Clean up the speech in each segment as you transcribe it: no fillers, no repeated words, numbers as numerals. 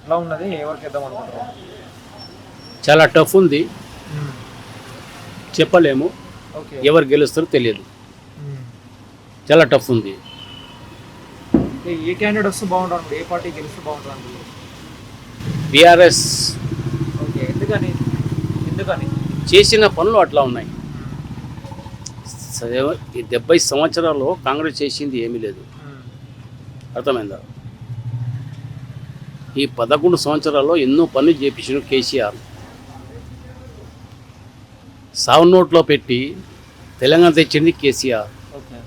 ఎలా ఉన్నది, ఎవరికి ఇద్దాం అనుకుంటున్నారు? చాలా టఫ్ ఉంది, చెప్పలేము. ఓకే. ఎవరు గెలుస్తారో తెలియదు, చాలా టఫ్ ఉంది. ఏ క్యాండిడేట్ వస్తే బాగుంటుంది, ఏ పార్టీ గెలిస్తే బాగుంటుంది అనుకుంటున్నారు? BRS okay. ఎందుకని ఎందుకని చేసిన పనులు అట్లా ఉన్నాయి. 70 సంవత్సరాల్లో కాంగ్రెస్ చేసింది ఏమీ లేదు, అర్థమైందా? ఈ 11 సంవత్సరాల్లో ఎన్నో పనులు చేపించిన కేసీఆర్. సాగు నోట్లో పెట్టి తెలంగాణ తెచ్చింది కేసీఆర్. ఓకే.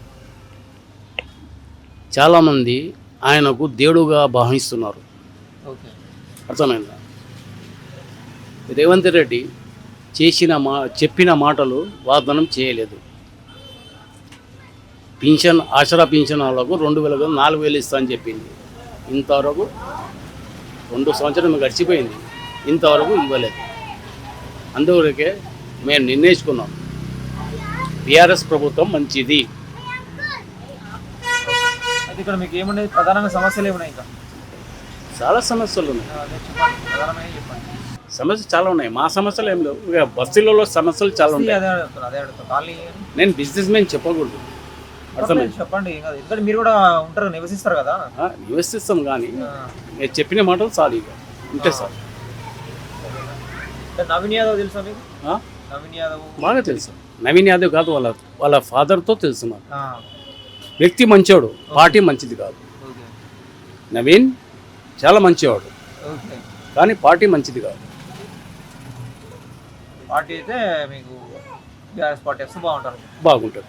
చాలామంది ఆయనకు దేవుడుగా భావిస్తున్నారు, ఓకే. అర్థమైందా? రేవంత్ రెడ్డి చెప్పిన మాటలు వాగ్దానం చేయలేదు. పింఛన్, ఆసరా పింఛన్ వాళ్ళకు 2000 4000 ఇస్తా అని చెప్పింది. ఇంతవరకు 2 సంవత్సరం గడిచిపోయింది, ఇంతవరకు ఇవ్వలేదు. అందువరకే మేము నిర్ణయించుకున్నాం, బీఆర్ఎస్ ప్రభుత్వం మంచిది. అయితే ఇక్కడ మీకు ఏమున్నాయి, ప్రధానంగా సమస్యలు ఏమున్నాయి? ఇంకా చాలా సమస్యలు ఉన్నాయి, అదే చెప్పండి, ప్రధానమైన చెప్పండి. సమస్యలు చాలా ఉన్నాయి. మా సమస్యలు ఏం లేవు, ఇక బస్తీలలో సమస్యలు చాలా ఉన్నాయి. అదే అడుగుతాను ఖాళీ. నేను బిజినెస్ మ్యాన్ చెప్పకూడదు, అర్థమైంది? చెప్పండి. ఎందుకంటే మీరు కూడా ఉంటారు, నివసిస్తారు కదా. నివసిస్తాం, కానీ నేను చెప్పిన మాటలు చాలు, ఇక ఉంటే సార్. నవీన్ యాదవ్ తెలుసా మీకు? నవీన్ యాదవ్ బాగా తెలుసు. నవీన్ యాదవ్ కాదు, వాళ్ళ ఫాదర్తో తెలుసు నాకు. వ్యక్తి మంచివాడు, పార్టీ మంచిది కాదు. నవీన్ చాలా మంచివాడు, కానీ పార్టీ మంచిది కాదు. పార్టీ అయితే మీకు బీఆర్ఎస్ పార్టీ వస్తే బాగుంటుంది.